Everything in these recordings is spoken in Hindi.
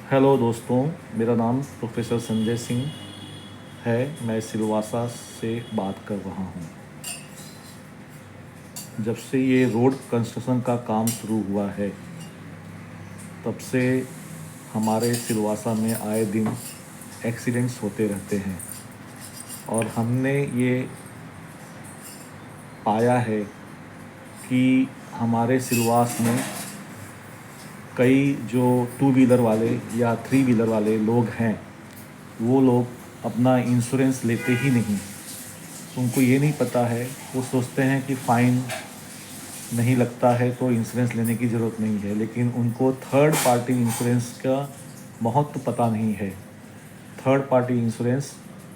हेलो दोस्तों, मेरा नाम प्रोफेसर संजय सिंह है। मैं सिलवासा से बात कर रहा हूँ। जब से ये रोड कंस्ट्रक्शन का काम शुरू हुआ है, तब से हमारे सिलवासा में आए दिन एक्सीडेंट्स होते रहते हैं और हमने ये पाया है कि हमारे सिलवास में कई जो टू व्हीलर वाले या थ्री व्हीलर वाले लोग हैं, वो लोग अपना इंश्योरेंस लेते ही नहीं। उनको ये नहीं पता है, वो सोचते हैं कि फ़ाइन नहीं लगता है तो इंश्योरेंस लेने की ज़रूरत नहीं है, लेकिन उनको थर्ड पार्टी इंश्योरेंस का महत्व पता नहीं है। थर्ड पार्टी इंश्योरेंस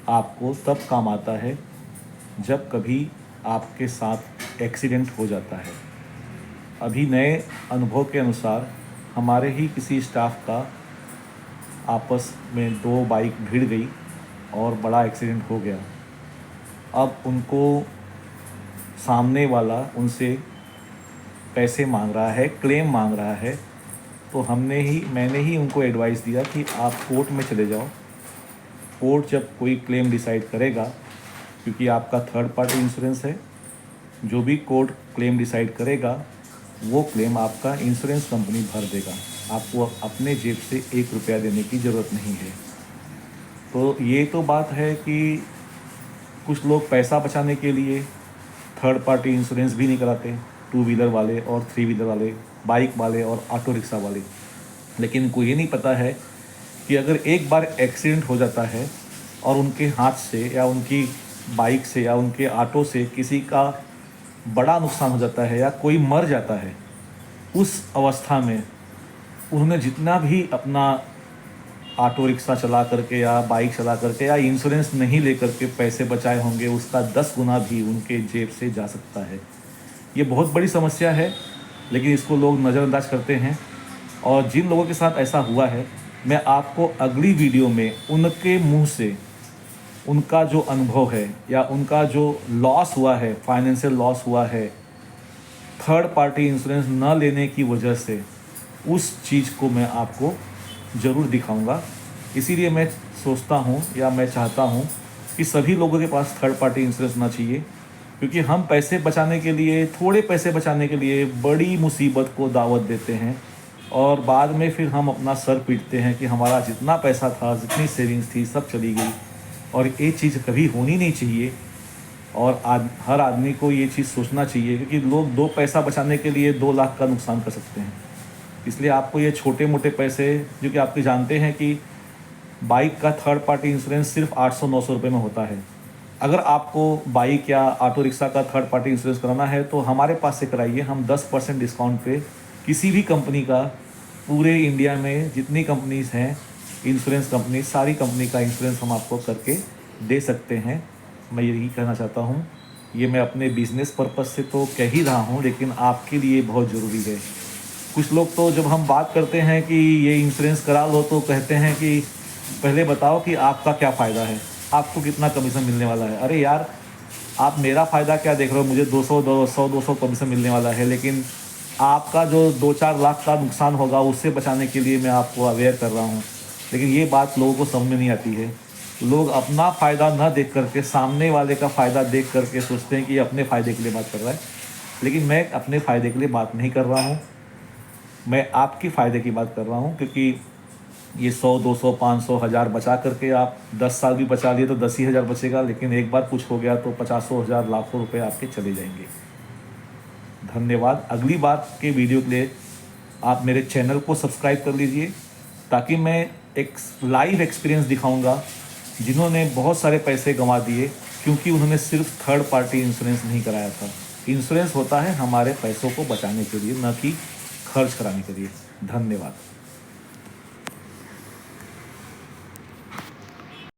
आपको तब काम आता है जब कभी आपके साथ एक्सीडेंट हो जाता है। अभी नए अनुभव के अनुसार हमारे ही किसी स्टाफ का आपस में दो बाइक भिड़ गई और बड़ा एक्सीडेंट हो गया। अब उनको सामने वाला उनसे पैसे मांग रहा है, क्लेम मांग रहा है, तो मैंने ही उनको एडवाइस दिया कि आप कोर्ट में चले जाओ। कोर्ट जब कोई क्लेम डिसाइड करेगा, क्योंकि आपका थर्ड पार्टी इंश्योरेंस है, जो भी कोर्ट क्लेम डिसाइड करेगा वो क्लेम आपका इंश्योरेंस कंपनी भर देगा। आपको अपने जेब से 1 रुपया देने की ज़रूरत नहीं है। तो ये तो बात है कि कुछ लोग पैसा बचाने के लिए थर्ड पार्टी इंश्योरेंस भी नहीं कराते, टू व्हीलर वाले और थ्री व्हीलर वाले, बाइक वाले और ऑटो रिक्शा वाले। लेकिन इनको ये नहीं पता है कि अगर एक बार एक्सीडेंट हो जाता है और उनके हाथ से या उनकी बाइक से या उनके ऑटो से किसी का बड़ा नुकसान हो जाता है या कोई मर जाता है, उस अवस्था में उन्होंने जितना भी अपना ऑटो रिक्शा चला करके या बाइक चला करके या इंश्योरेंस नहीं लेकर के पैसे बचाए होंगे, उसका 10 गुना भी उनके जेब से जा सकता है। ये बहुत बड़ी समस्या है, लेकिन इसको लोग नज़रअंदाज करते हैं। और जिन लोगों के साथ ऐसा हुआ है, मैं आपको अगली वीडियो में उनके मुंह से उनका जो अनुभव है या उनका जो लॉस हुआ है, फाइनेंशियल लॉस हुआ है थर्ड पार्टी इंश्योरेंस न लेने की वजह से, उस चीज़ को मैं आपको ज़रूर दिखाऊंगा। इसीलिए मैं सोचता हूं या मैं चाहता हूं कि सभी लोगों के पास थर्ड पार्टी इंश्योरेंस होना चाहिए, क्योंकि हम पैसे बचाने के लिए, थोड़े पैसे बचाने के लिए बड़ी मुसीबत को दावत देते हैं और बाद में फिर हम अपना सर पीटते हैं कि हमारा जितना पैसा था, जितनी सेविंग्स थी, सब चली गई। और ये चीज़ कभी होनी नहीं चाहिए और हर आदमी को ये चीज़ सोचना चाहिए, क्योंकि लोग 2 पैसा बचाने के लिए 2 लाख का नुकसान कर सकते हैं। इसलिए आपको ये छोटे मोटे पैसे, जो कि आपके जानते हैं कि बाइक का थर्ड पार्टी इंश्योरेंस सिर्फ 800-900 रुपये में होता है। अगर आपको बाइक या ऑटो रिक्शा का थर्ड पार्टी इंश्योरेंस कराना है तो हमारे पास से कराइए। हम 10% डिस्काउंट पे किसी भी कंपनी का, पूरे इंडिया में जितनी कंपनीज़ हैं इंश्योरेंस कंपनी, सारी कंपनी का इंश्योरेंस हम आपको करके दे सकते हैं। मैं यही कहना चाहता हूँ। ये मैं अपने बिज़नेस पर्पज़ से तो कह ही रहा हूँ, लेकिन आपके लिए बहुत ज़रूरी है। कुछ लोग तो जब हम बात करते हैं कि ये इंश्योरेंस करा लो, तो कहते हैं कि पहले बताओ कि आपका क्या फ़ायदा है, आपको कितना कमीशन मिलने वाला है। अरे यार, आप मेरा फ़ायदा क्या देख रहे हो? मुझे 200 कमीशन मिलने वाला है, लेकिन आपका जो 2-4 लाख का नुकसान होगा, उससे बचाने के लिए मैं आपको अवेयर कर रहा हूँ। लेकिन ये बात लोगों को समझ में नहीं आती है। लोग अपना फ़ायदा ना देख करके सामने वाले का फ़ायदा देख करके सोचते हैं कि ये अपने फ़ायदे के लिए बात कर रहा है, लेकिन मैं अपने फ़ायदे के लिए बात नहीं कर रहा हूँ। मैं आपके फ़ायदे की बात कर रहा हूँ, क्योंकि ये 100, 200, 500, 1000 बचा करके आप 10 साल भी बचा लिए तो 10 ही हज़ार बचेगा, लेकिन एक बार कुछ हो गया तो 50,000, लाखों रुपए आपके चले जाएंगे। धन्यवाद। अगली बार के वीडियो के लिए आप मेरे चैनल को सब्सक्राइब कर लीजिए, ताकि मैं एक लाइव एक्सपीरियंस दिखाऊंगा जिन्होंने बहुत सारे पैसे गंवा दिए क्योंकि उन्होंने सिर्फ थर्ड पार्टी इंश्योरेंस नहीं कराया था। इंश्योरेंस होता है हमारे पैसों को बचाने के लिए, न कि खर्च कराने के लिए। धन्यवाद।